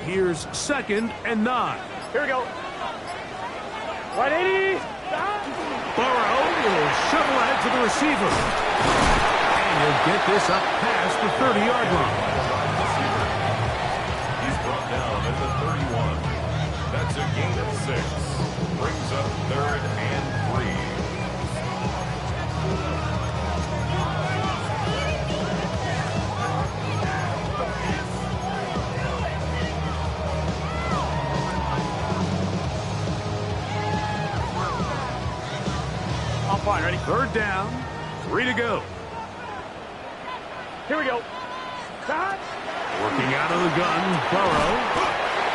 here's 2nd and 9. Here we go. 180. Burrow will shovel ahead to the receiver. And he'll get this up past the 30-yard line. He's brought down at the 31. That's a gain of 6. Brings up 3rd and 3. I'm fine, ready? 3rd down, 3 to go. Here we go. Shot. Working out of the gun, Burrow.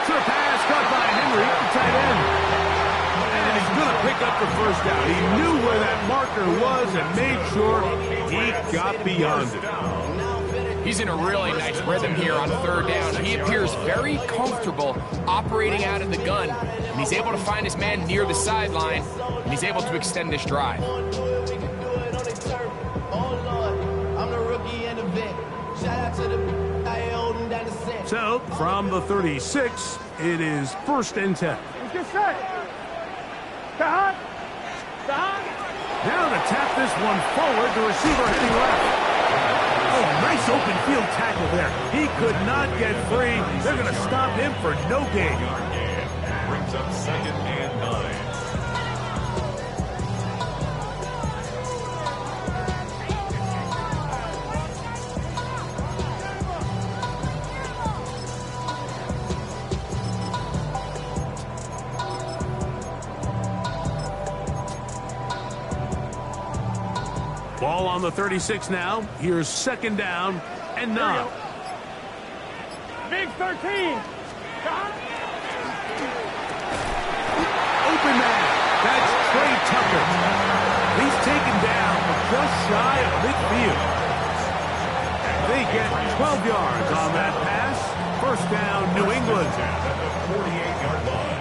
To the pass, caught by Henry, the tight end. And he's going to pick up the 1st down. He knew where that marker was and made sure he got beyond it. He's in a really nice rhythm here on 3rd down. He appears very comfortable operating out of the gun, and he's able to find his man near the sideline, and he's able to extend this drive. So, from the 36, it is 1st and 10. Let's get set. Shot. Shot. Now to tap this one forward, the receiver heading left. Oh, nice open field tackle there. He could not get free. They're going to stop him for no gain. Brings up 2nd and 9. Ball on the 36 now. Here's 2nd down and 9. Big 13. Shot. Open man. That's Trey Tucker. He's taken down just shy of midfield. They get 12 yards on that pass. 1st down, New England. At the 48-yard line.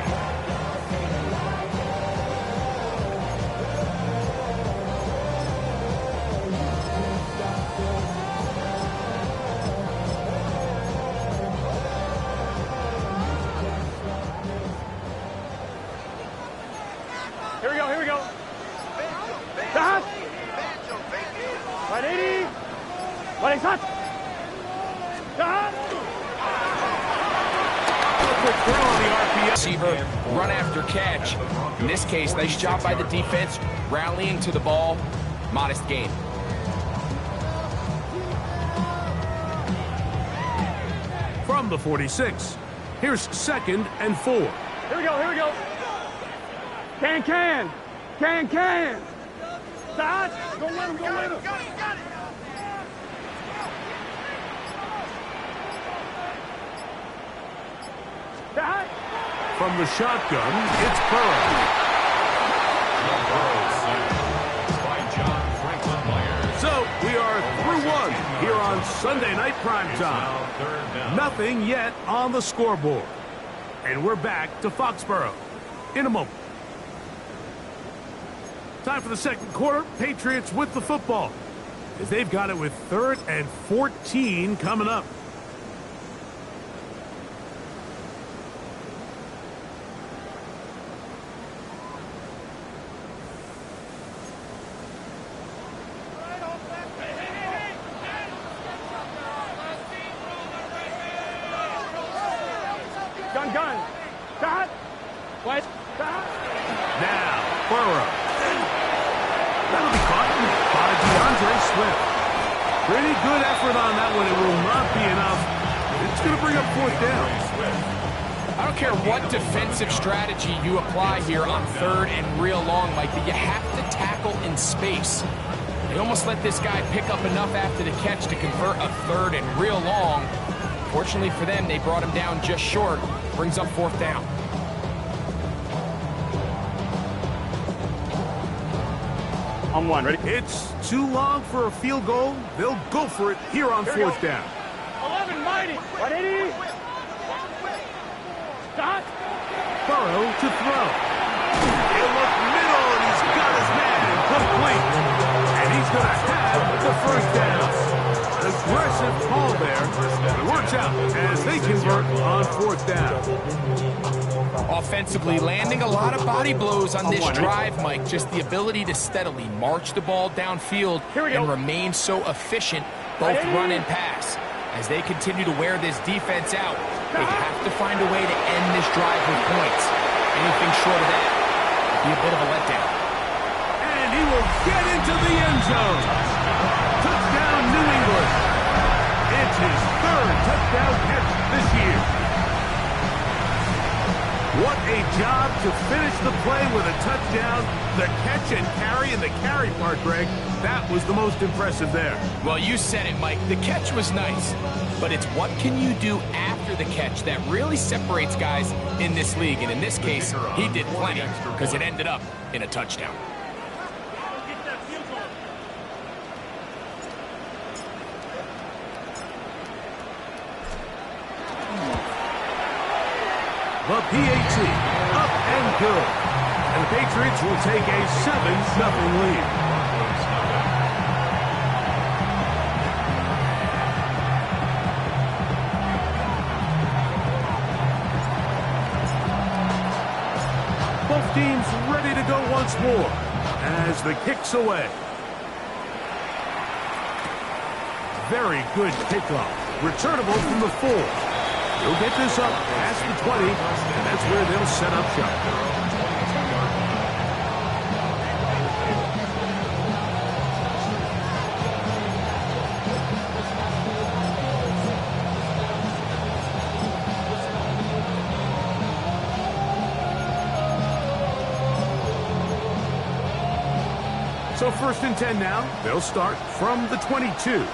Here we go. Here we go. Shot. 180. 180. Shot. Shot. Quick throw on the RPO. Receiver, run after catch. In this case, nice job by the defense, rallying to the ball. Modest gain. From the 46, here's 2nd and 4. Here we go. Here we go. Can. Shot. Go with him. Go with him. Got it. Shot. From the shotgun, it's Burrow. By John Franklin Myers. So we are through 1 here on Sunday Night Primetime. Nothing yet on the scoreboard. And we're back to Foxborough in a moment. Time for the 2nd quarter. Patriots with the football, as they've got it with 3rd and 14 coming up. Gun. Shot. What? Shot. Now, Burrow. That'll be caught by DeAndre Swift. Pretty good effort on that one. It will not be enough. It's going to bring up 4th down. I don't care what defensive strategy you apply here on 3rd and real long, Mike, but you have to tackle in space. They almost let this guy pick up enough after the catch to convert a 3rd and real long. Fortunately for them, they brought him down just short. Brings up 4th down. On 1, ready? It's too long for a field goal. They'll go for it here on 4th down. 11, mighty. 180. Shot. Burrow to throw. He'll look middle, and he's got his man complete. And he's going to have the 1st down. Aggressive call there. The word timeout's out as they convert on 4th down. Offensively, landing a lot of body blows on this drive, Mike. Just the ability to steadily march the ball downfield and remain so efficient, both run and pass. As they continue to wear this defense out, they have to find a way to end this drive with points. Anything short of that would be a bit of a letdown. And he will get into the end zone. Touchdown, New England. It's his 3rd touchdown catch this year. What a job to finish the play with a touchdown. The catch and carry, and the carry part, Greg, that was the most impressive there. Well, you said it, Mike. The catch was nice, but it's what can you do after the catch that really separates guys in this league. And in this case, he did plenty because it ended up in a touchdown. The PAT, up and good. And the Patriots will take a 7-0 lead. Both teams ready to go once more as the kick's away. Very good kickoff. Returnable from the 4. They'll get this up past the 20, and that's where they'll set up shop. So 1st and 10 now. They'll start from the 22.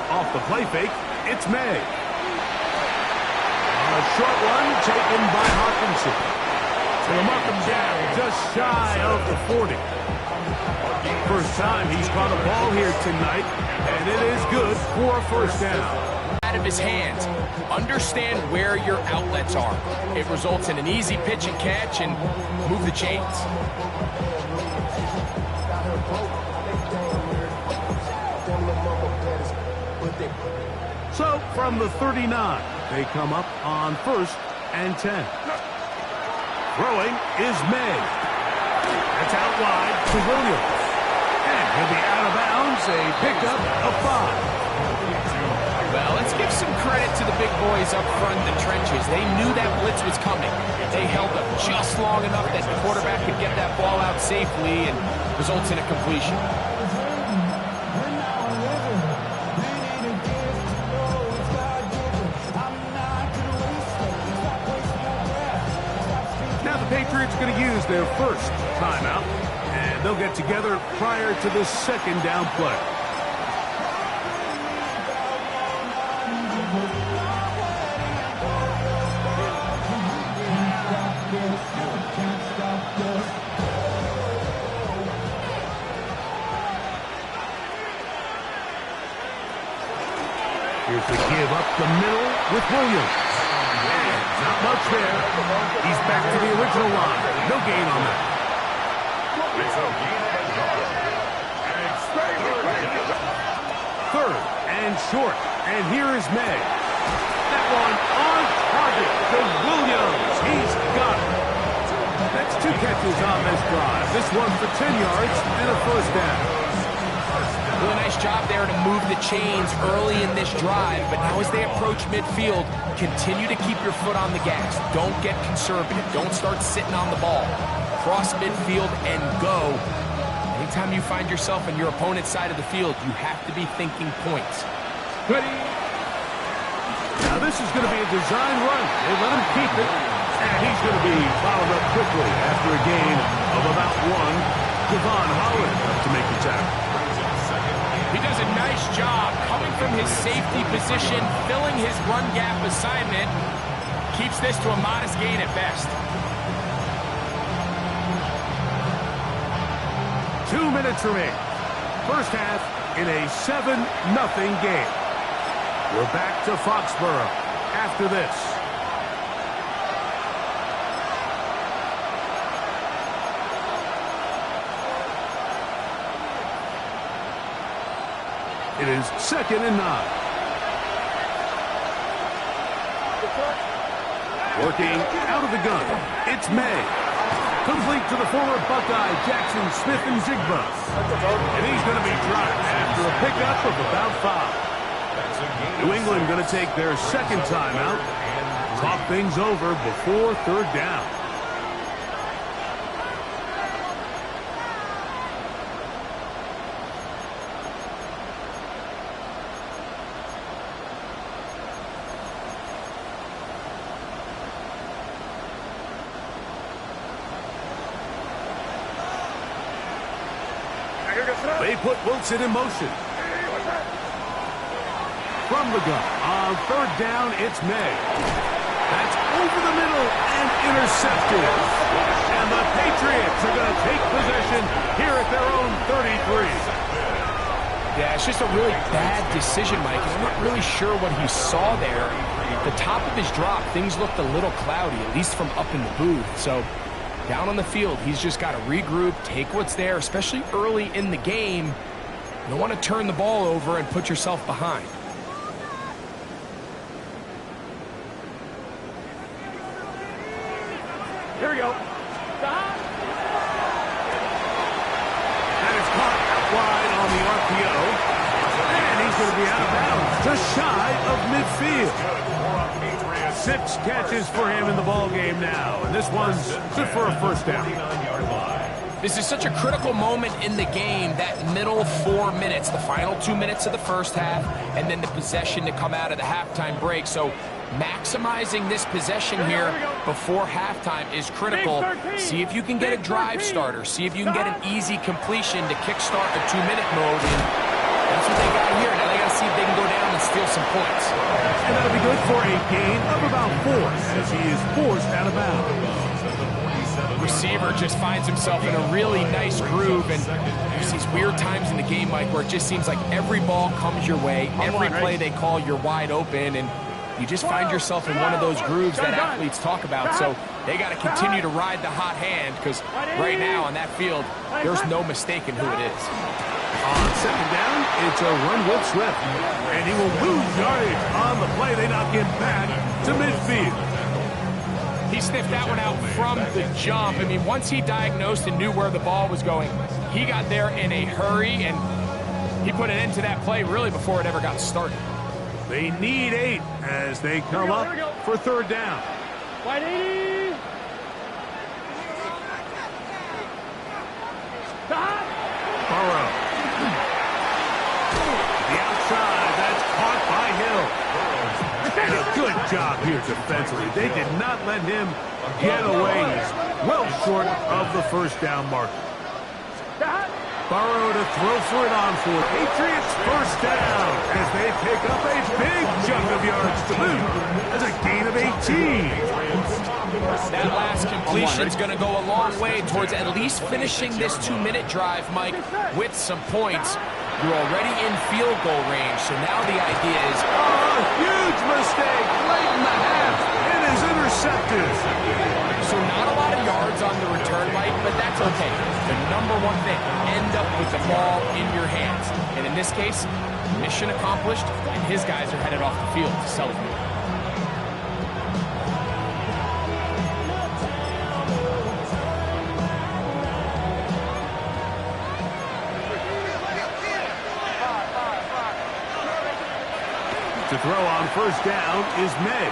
Off the play fake, it's May. A short one taken by Hawkinson. They'll mark him down just shy of the 40. First time he's caught a ball here tonight, and it is good for a 1st down. Out of his hands. Understand where your outlets are. It results in an easy pitch and catch and move the chains. So, from the 39, they come up on 1st and 10. Throwing is May. That's out wide to Williams. And he'll be out of bounds, a pickup of 5. Well, let's give some credit to the big boys up front in the trenches. They knew that blitz was coming. They held up just long enough that the quarterback could get that ball out safely and results in a completion. Patriots going to use their 1st timeout, and they'll get together prior to the 2nd down play. Here's the give up the middle with Williams. Not much there. He's back to the original line. No gain on that. 3rd and short. And here is May. That one on target to Williams. He's got it. That's 2 catches on this drive. This one for 10 yards and a 1st down. Really nice job there to move the chains early in this drive, but now as they approach midfield, continue to keep your foot on the gas. Don't get conservative. Don't start sitting on the ball. Cross midfield and go. Anytime you find yourself on your opponent's side of the field, you have to be thinking points. Ready? Now this is going to be a design run. They let him keep it, and he's going to be fouled up quickly after a gain of about 1. Devon Holland up to make the tackle. He does a nice job coming from his safety position, filling his run gap assignment. Keeps this to a modest gain at best. 2 minutes remaining. First half in a 7-0 game. We're back to Foxborough after this. It is 2nd and 9. Working out of the gun, it's May. Complete to the former Buckeye, Jackson Smith-Njigba. And he's going to be dropped after a pickup of about 5. New England going to take their 2nd timeout. Talk things over before 3rd down. They put Wilson in motion. From the gun, on 3rd down, it's May. That's over the middle and intercepted. And the Patriots are going to take possession here at their own 33. Yeah, it's just a really bad decision, Mike. I'm not really sure what he saw there. The top of his drop, things looked a little cloudy, at least from up in the booth. So down on the field, he's just got to regroup, take what's there, especially early in the game. You don't want to turn the ball over and put yourself behind. Here we go. And it's caught out wide on the RPO. And he's going to be out of bounds, just shy of midfield. 6 catches for him in the ball game now. And this one's good for a 1st down. This is such a critical moment in the game, that middle 4 minutes, the final 2 minutes of the first half, and then the possession to come out of the halftime break. So maximizing this possession here before halftime is critical. See if you can get a drive starter. See if you can get an easy completion to kickstart a 2-minute mode. And that's what they got here. Now they got to see if they can go down and steal some points. And that'll be good for a gain of about 4 as he is forced out of bounds. Receiver just finds himself in a really nice groove, and there's these weird times in the game, Mike, where it just seems like every ball comes your way, every play they call, you're wide open, and you just find yourself in one of those grooves that athletes talk about. So they got to continue to ride the hot hand, because right now on that field, there's no mistaking who it is. On 2nd down, it's a run with Swift, and he will lose yardage on the play. They knock him back to midfield. He sniffed that one out from the jump. I mean, once he diagnosed and knew where the ball was going, he got there in a hurry, and he put an end to that play really before it ever got started. They need 8 as they come up for 3rd down. Wide 80. Burrow. The outside, that's caught by Hill. And a good job here defensively. They did not let him get away. He's well short of the 1st down marker. Burrow to throw for it on for Patriots 1st down as they pick up a big chunk of yards to boot. That's a gain of 18. That last completion is going to go a long way towards at least finishing this 2-minute drive, Mike, with some points. You're already in field goal range, so now the idea is... Oh, huge mistake late in the half. It is intercepted. So not a lot of yards on the return, Mike, but that's okay. The number one thing, end up with the ball in your hands. And in this case, mission accomplished, and his guys are headed off the field to celebrate. To throw on 1st down is May.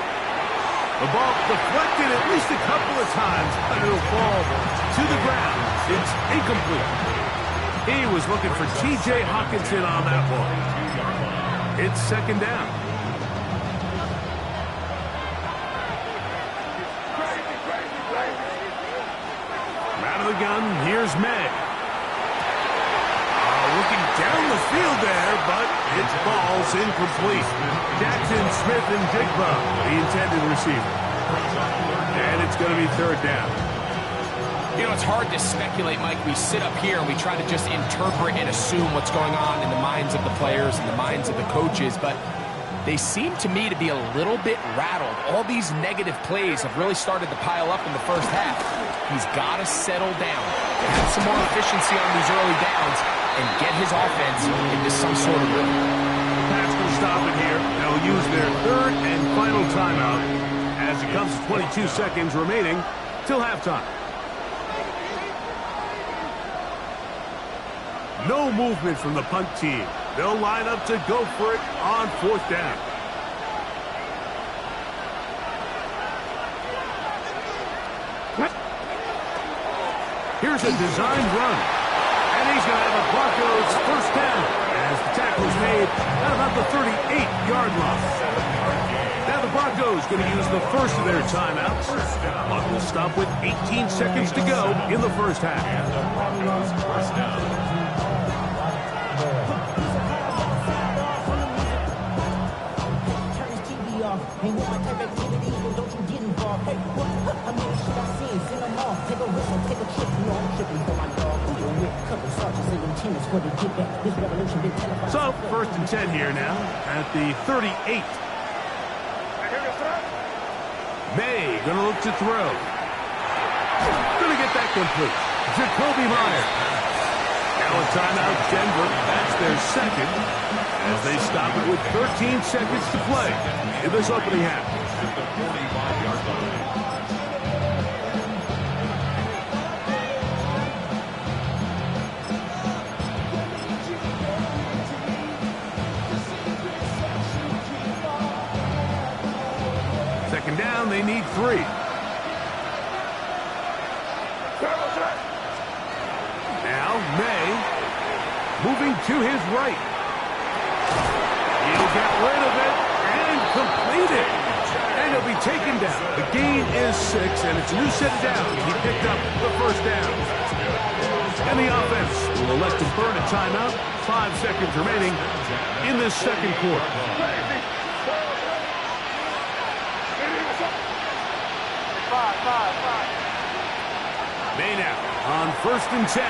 The ball deflected at least a couple of times, but it'll fall to the ground. It's incomplete. He was looking for T.J. Hockenson on that one. It's 2nd down. Out of the gun, here's May. Looking down the field there, but it's ball's incomplete. Jackson Smith-Njigba, the intended receiver. And it's going to be 3rd down. You know, it's hard to speculate, Mike. We sit up here and we try to just interpret and assume what's going on in the minds of the players and the minds of the coaches, but they seem to me to be a little bit rattled. All these negative plays have really started to pile up in the first half. He's got to settle down. to have some more efficiency on these early downs and get his offense into some sort of rhythm. Pats will stop it here. They'll use their third and final timeout as it comes to 22 seconds remaining till halftime. No movement from the punt team. They'll line up to go for it on fourth down. Here's a designed run. And he's going to have a Broncos first down as the tackle's made at about the 38-yard line. Now the Broncos going to use the first of their timeouts. Clock will stop with 18 seconds to go in the first half. And the Broncos first down. Ain't no my type activity, but don't you get involved. Hey, what? I know the shit I seen, send them off. Take a whistle, take a trip, you know I'm tripping for my dog. Who you with? Couple sergeants and lieutenants for the get back. This revolution been televised. So, first and 10 here now at the 38. May gonna look to throw. Gonna get that complete. Jacoby Myers. Now a timeout, Denver. That's their second as they stop it with 13 seconds to play in this opening half. At the 45-yard line. Second down, they need 3. Now, May moving to his right. He'll get rid of it and complete it. And he'll be taken down. The gain is 6, and it's a new set of downs. He picked up the first down. And the offense will elect to burn a timeout. 5 seconds remaining in this second quarter. May now on first and 10.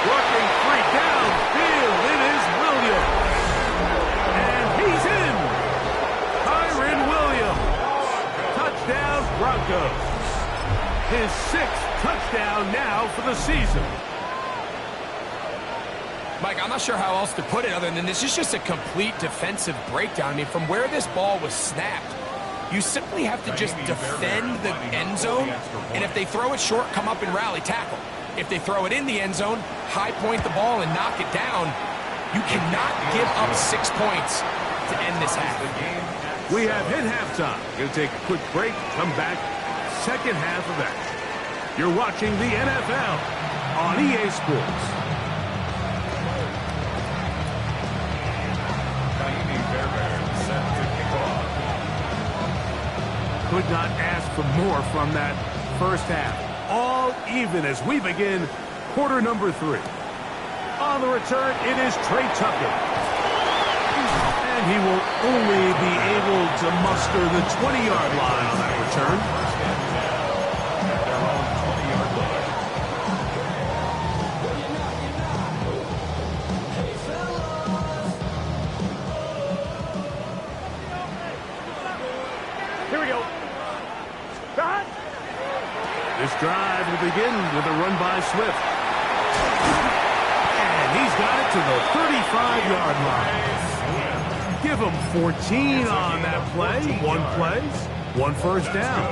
Working free downfield. It is Williams. And he's in. Kyren Williams. Touchdown Broncos. His 6th touchdown now for the season. Mike, I'm not sure how else to put it other than this is just a complete defensive breakdown. I mean, from where this ball was snapped, you simply have to just defend the end zone, and if they throw it short, come up and rally tackle. If they throw it in the end zone, high point the ball and knock it down. You cannot give up 6 points to end this half. We have hit halftime. Going to take a quick break, come back, second half of action. You're watching the NFL on EA Sports. Could not ask for more from that first half. All even as we begin quarter number 3. On the return, it is Trey Tucker. And he will only be able to muster the 20-yard line on that return. At their own 20-yard line. Here we go. This drive will begin with a run by Swift. And he's got it to the 35-yard line. Give him 14 on that play. 1 play, 1 first down.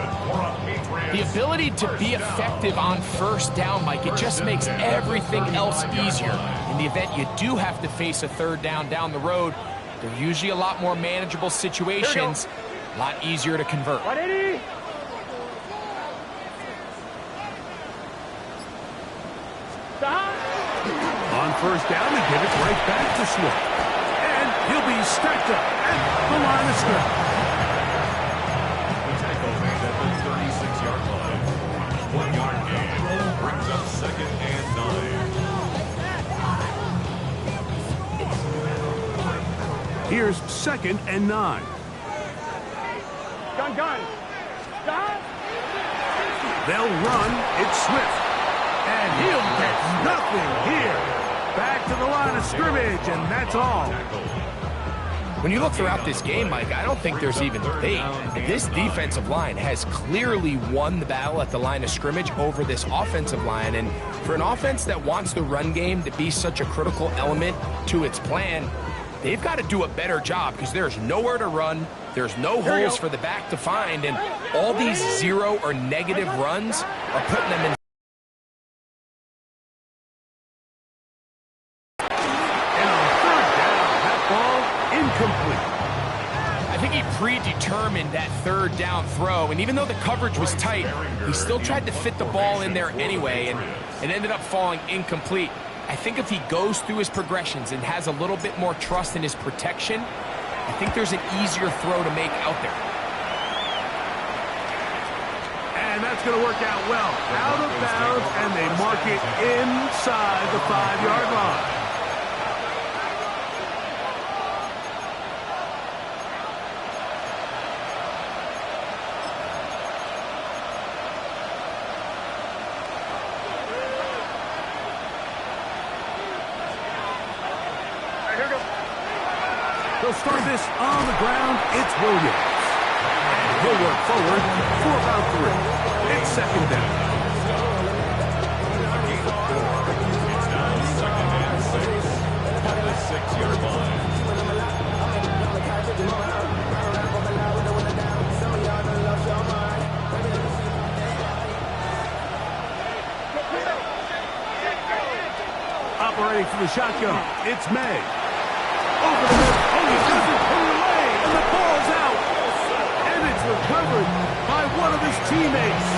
The ability to be effective on first down, Mike, it just makes everything else easier. In the event you do have to face a third down the road, they're usually a lot more manageable situations, a lot easier to convert. 180. On first down, they give it right back to Swift. And he'll be stacked up at the line of scrimmage. The tackle made at the 36-yard line. 1-yard gain brings up second and 9. Here's second and 9. Gun. They'll run. It's Swift. And he'll get nothing here. Back to the line of scrimmage, and that's all. When you look throughout this game, Mike, I don't think there's even debate. This defensive line has clearly won the battle at the line of scrimmage over this offensive line. And for an offense that wants the run game to be such a critical element to its plan, they've got to do a better job because there's nowhere to run. There's no holes for the back to find. And all these zero or negative runs are putting them in. I think he predetermined that third down throw, and even though the coverage was tight, he still tried to fit the ball in there anyway, and it ended up falling incomplete. I think if he goes through his progressions and has a little bit more trust in his protection, I think there's an easier throw to make out there. And that's going to work out well. Out of bounds, and they mark it inside the 5-yard line. They'll start this on the ground. It's Williams. And he'll work forward for about 3. It's second down. It's now second and 6 at the 6-yard line. Operating from the shotgun, it's May. Over the middle. Oh, he doesn't pull away, and the ball's out. And it's recovered by one of his teammates.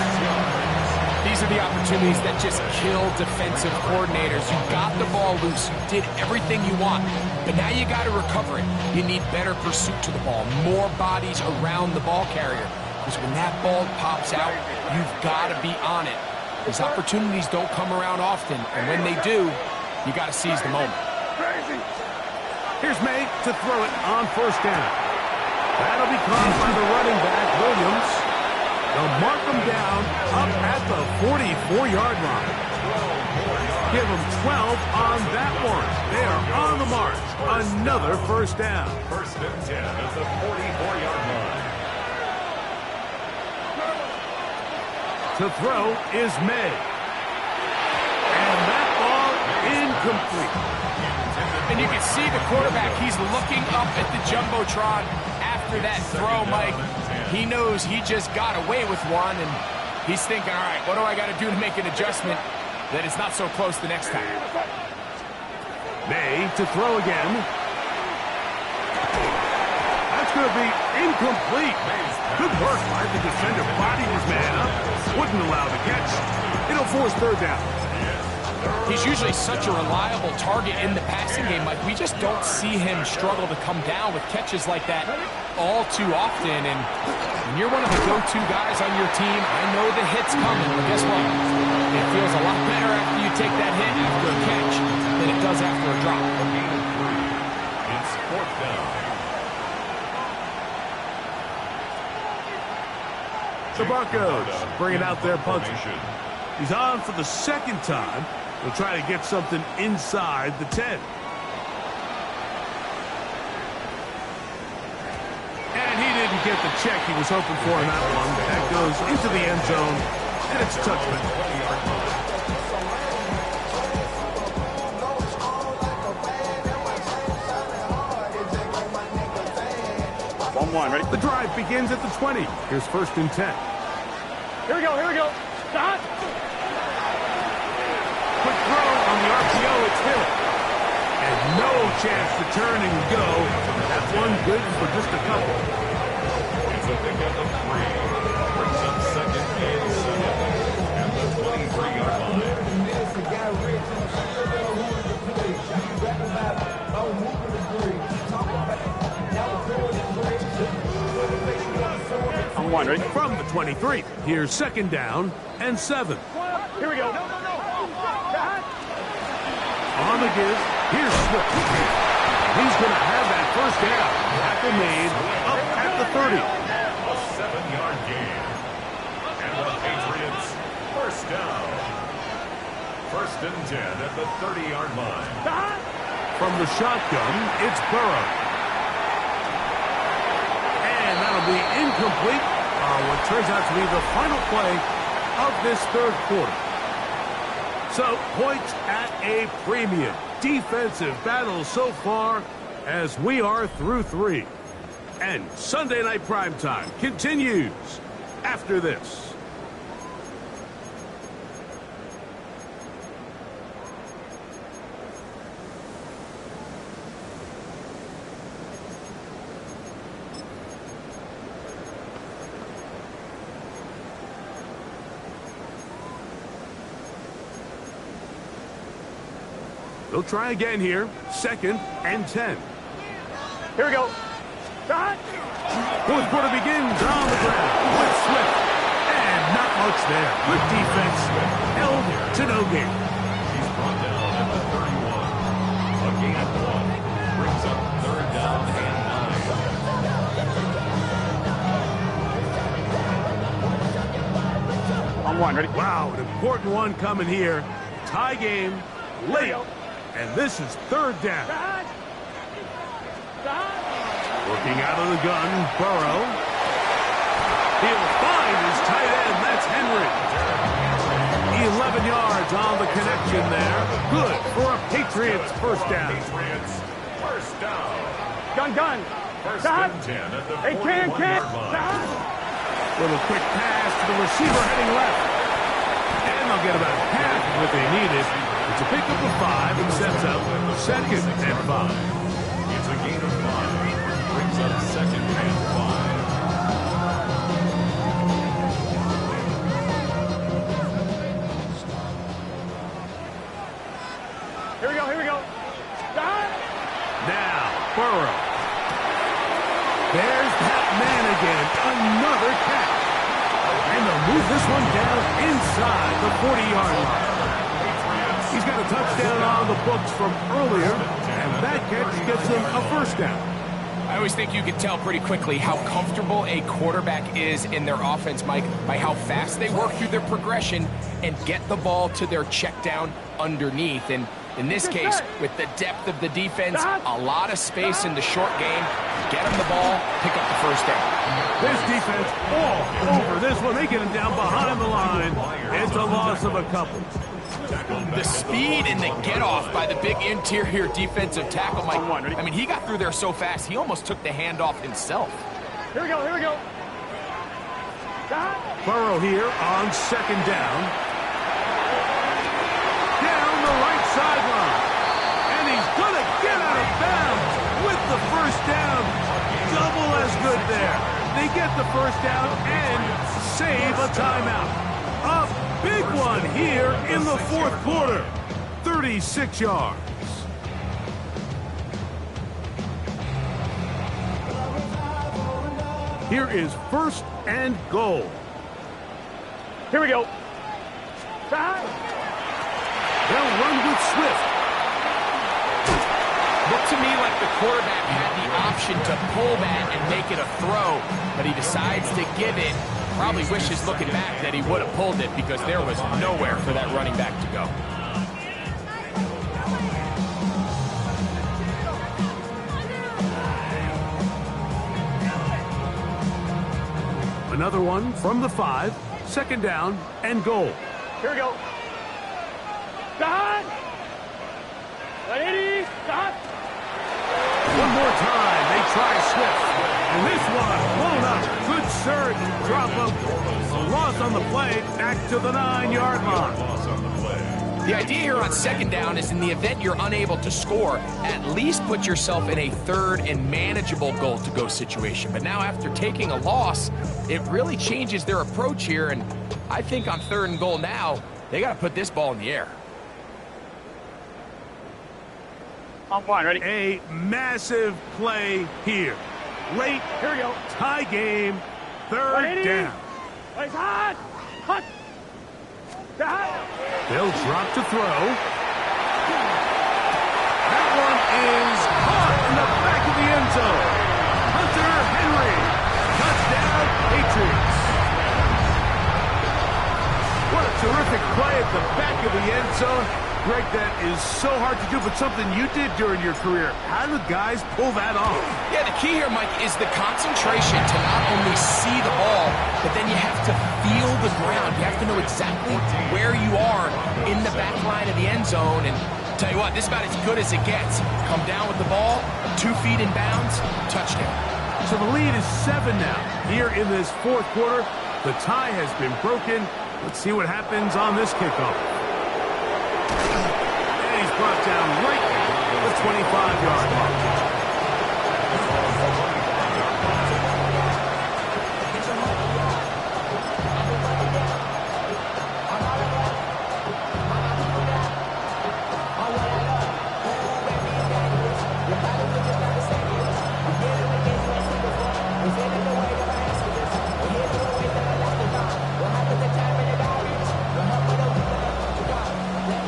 These are the opportunities that just kill defensive coordinators. You got the ball loose. You did everything you want. But now you got to recover it. You need better pursuit to the ball, more bodies around the ball carrier. Because when that ball pops out, you've got to be on it. These opportunities don't come around often. And when they do, you got to seize the moment. Here's May to throw it on first down. That'll be caught by the running back, Williams. They'll mark him down up at the 44-yard line. Give him 12 on that one. They are on the march. Another first down. First and 10 at the 44-yard line. To throw is May. And that ball incomplete. And you can see the quarterback, he's looking up at the Jumbotron after that throw, Mike. He knows he just got away with one, and he's thinking, all right, what do I got to do to make an adjustment that it's not so close the next time? May to throw again. That's going to be incomplete. Good work by the defender. Body his man up. Wouldn't allow the catch. It'll force third down. He's usually such a reliable target in the passing game, Mike. We just don't see him struggle to come down with catches like that all too often. And when you're one of the go-to guys on your team, I know the hit's coming, but guess what? It feels a lot better after you take that hit after a catch than it does after a drop. It's fourth down. The Broncos bringing out their punter. He's on for the second time. He'll try to get something inside the 10. And he didn't get the check he was hoping for in that one. That goes into the end zone, and it's a touchback. One, ready? The drive begins at the 20. Here's first and 10. Here we go. Stop. Quick throw on the RPO, it's Hill. And no chance to turn and go. That one good for just a couple. It's a pick up of 3. Brings up second and 7 at the 23-yard line. On one, ready? From the 23, here's second down and 7. Here we go. On the give, here's Swift. He's going to have that first down. Tackle made up at the 30. A 7-yard gain. And the Patriots, first down. First and 10 at the 30-yard line. From the shotgun, it's Burrow. be incomplete on what turns out to be the final play of this third quarter. So, points at a premium. Defensive battle so far as we are through 3. And Sunday Night Primetime continues after this. They'll try again here. 2nd and 10. Here we go. Shot. Fourth quarter begins on the ground with Swift. And not much there. Good defense. Held to no gain. He's brought down at the 31. A gain of 1. Brings up 3rd down and 9. On 1, ready? Wow, an important one coming here. Tie game, late. And this is 3rd down. Shot. Shot. Working out of the gun, Burrow. He'll find his tight end. That's Henry. 11 yards on the connection there. Good for a Patriots first down. Patriots first down. Gun. First Shot. and 10 at the Hey, can. 41-yard line. Shot. Little quick pass to the receiver heading left. And they'll get about half of what they needed. It's a pickup of 5 and sets up 2nd and 5. It's a gain of 5. Brings up 2nd and 5. Here we go. Shot. Now, Burrow. There's that man again. Another catch. And they'll move this one down inside the 40-yard line. He's got a touchdown on the books from earlier, and that catch gets him a first down. I always think you can tell pretty quickly how comfortable a quarterback is in their offense, Mike, by how fast they work through their progression and get the ball to their check down underneath. And in this case, with the depth of the defense, a lot of space in the short game, get them the ball, pick up the first down. This defense all over this one. They get him down behind the line. It's a loss of a couple. The speed and the get-off by the big interior defensive tackle, Mike. I mean, he got through there so fast, he almost took the handoff himself. Here we go. Shot. Burrow here on 2nd down. Down the right sideline. And he's going to get out of bounds with the first down. Double as good there. They get the first down and save a timeout. A big one here in the 4th quarter. 36 yards. Here is 1st and goal. Here we go. Shot. They'll run with Swift. Looked to me like the quarterback had the option to pull that and make it a throw, but he decides to give it. Probably wishes looking back that he would have pulled it because there was nowhere for that running back to go. Another one from the 5. 2nd down and goal. Here we go. Shot. 180. Shot. One more time. They try Swift. And this one blown up. Good surge. Drop up. A loss on the play. Back to the 9-yard line. Loss on the play. The idea here on 2nd down is in the event you're unable to score, at least put yourself in a 3rd and manageable goal-to-go situation. But now after taking a loss, it really changes their approach here. And I think on 3rd and goal now, they got to put this ball in the air. On 1, ready? A massive play here. Late. Here we go. Tie game. 3rd 180. down. It's hot. Hot. Shot. They'll drop to throw. That one is caught in the back of the end zone. Hunter Henry. Touchdown, Patriots. What a terrific play at the back of the end zone. Greg, that is so hard to do, but something you did during your career. How do guys pull that off? Yeah, the key here, Mike, is the concentration to not only see the ball, but then you have to feel the ground. You have to know exactly where you are in the back line of the end zone. And tell you what, this is about as good as it gets. Come down with the ball, 2 feet in bounds, touchdown. So the lead is 7 now. Here in this fourth quarter, the tie has been broken. Let's see what happens on this kickoff. And he's brought down right at the 25-yard line.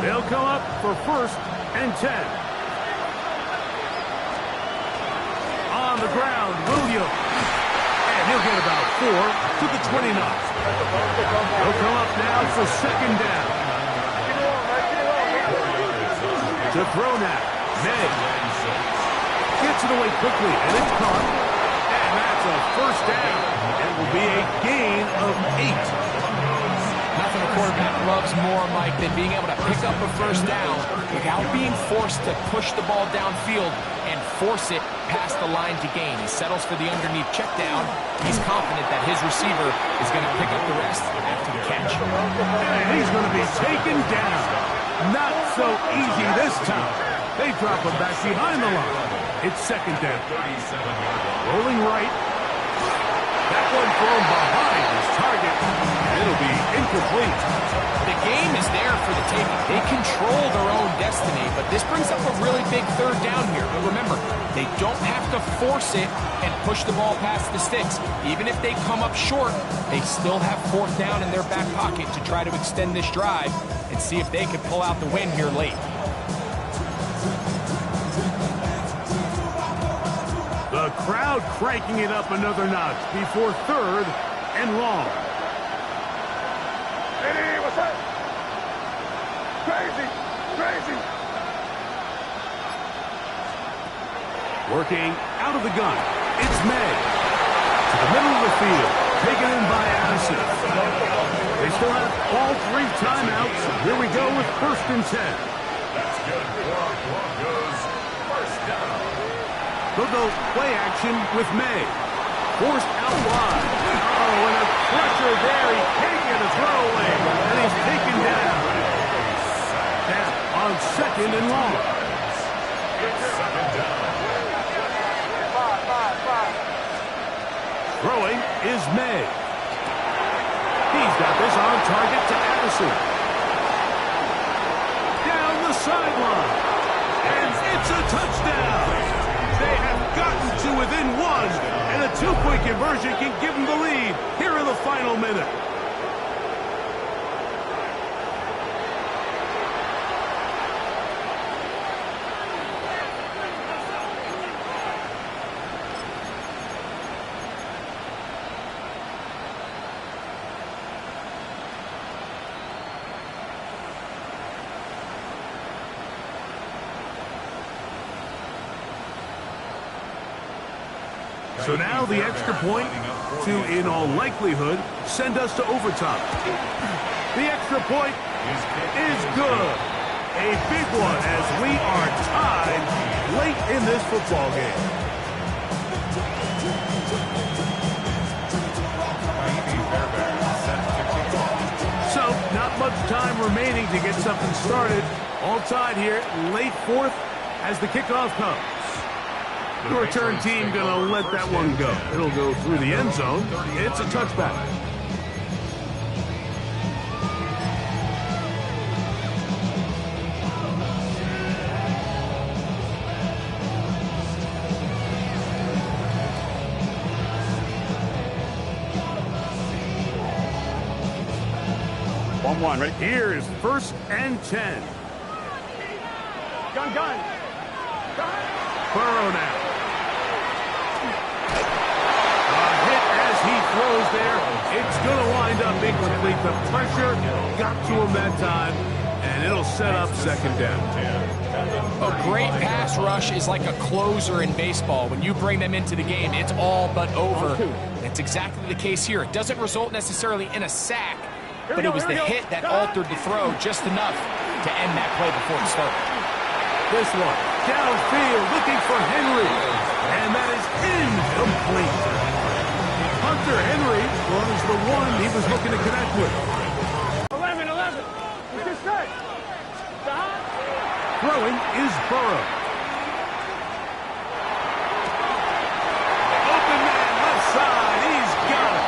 They'll come up for 1st and 10. On the ground, Williams. And he'll get about 4 to the 29. They'll come up now for 2nd down. To throw now. May. Gets it away quickly, and it's caught. And that's a 1st down. It will be a gain of 8. Nothing a quarterback loves more, Mike, than being able to pick up a 1st down without being forced to push the ball downfield and force it past the line to gain. He settles for the underneath check down. He's confident that his receiver is going to pick up the rest after the catch. And he's going to be taken down. Not so easy this time. They drop him back behind the line. It's 2nd down. Rolling right. That one thrown behind his target. It'll be incomplete. The game is there for the taking. They control their own destiny, but this brings up a really big 3rd down here. But remember, they don't have to force it and push the ball past the sticks. Even if they come up short, they still have 4th down in their back pocket to try to extend this drive and see if they can pull out the win here late. The crowd cranking it up another notch before 3rd and long. Hey, what's up? Crazy, crazy. Working out of the gun. It's May. To the middle of the field. Taken in by Addison. They still have all 3 timeouts. Here we go with 1st and 10. That's good for Broncos. 1st down. They'll go play action with May. Forced out wide. Oh, and a pressure there. He can't get a throwaway. And he's taken down. Down on 2nd and long. It's 2nd down. Five. Throwing is May. He's got this on target to Addison. Down the sideline. And it's a touchdown. They have gotten to within 1, and a 2-point conversion can give them the lead here in the final minute. So now the extra point to, in all likelihood, send us to overtime. The extra point is good. A big one as we are tied late in this football game. So, not much time remaining to get something started. All tied here, late 4th as the kickoff comes. The return team going to let that one go. It'll go through the end zone. It's a touchback. One, right? Here is 1st and 10. Gun. Burrow now. He throws there. It's going to wind up incomplete. The pressure got to him that time. And it'll set up second down. A great pass rush is like a closer in baseball. When you bring them into the game, it's all but over. That's exactly the case here. It doesn't result necessarily in a sack, but it was the hit that altered the throw just enough to end that play before it started. This one, downfield, looking for Henry. And that is incomplete. Hunter Henry was the one he was looking to connect with. 11. You just said. Throwing is Burrow. Open man, left side, he's got it.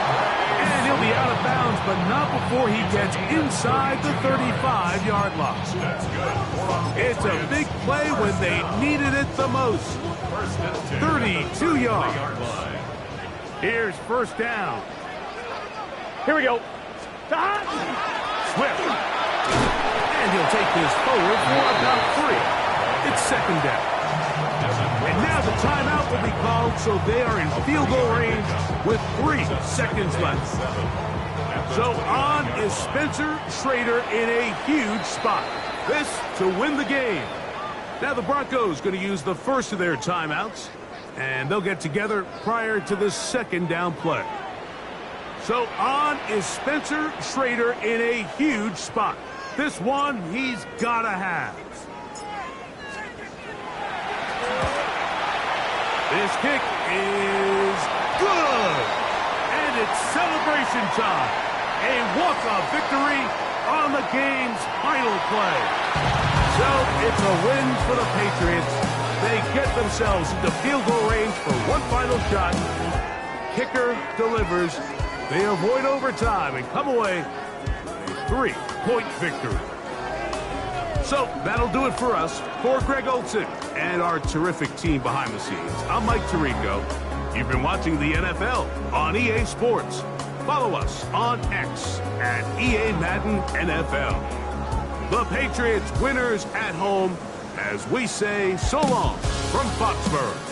And he'll be out of bounds, but not before he gets inside the 35-yard line. It's a big play when they needed it the most. 32 yards. Here's first down. Here we go. Swift. And he'll take this forward for about 3. It's second down. And now the timeout will be called, so they are in field goal range with 3 seconds left. So on is Spencer Schrader in a huge spot. This to win the game. Now the Broncos going to use the first of their timeouts, and they'll get together prior to the second down play. So on is Spencer Schrader in a huge spot. This one he's got to have. This kick is good. And it's celebration time. A walk-off victory on the game's final play. So it's a win for the Patriots. They get themselves into field goal range for one final shot. Kicker delivers. They avoid overtime and come away with a 3-point victory. So that'll do it for us. For Greg Olsen and our terrific team behind the scenes, I'm Mike Tirico. You've been watching the NFL on EA Sports. Follow us on X at EA Madden NFL. The Patriots winners at home as we say so long from Foxborough.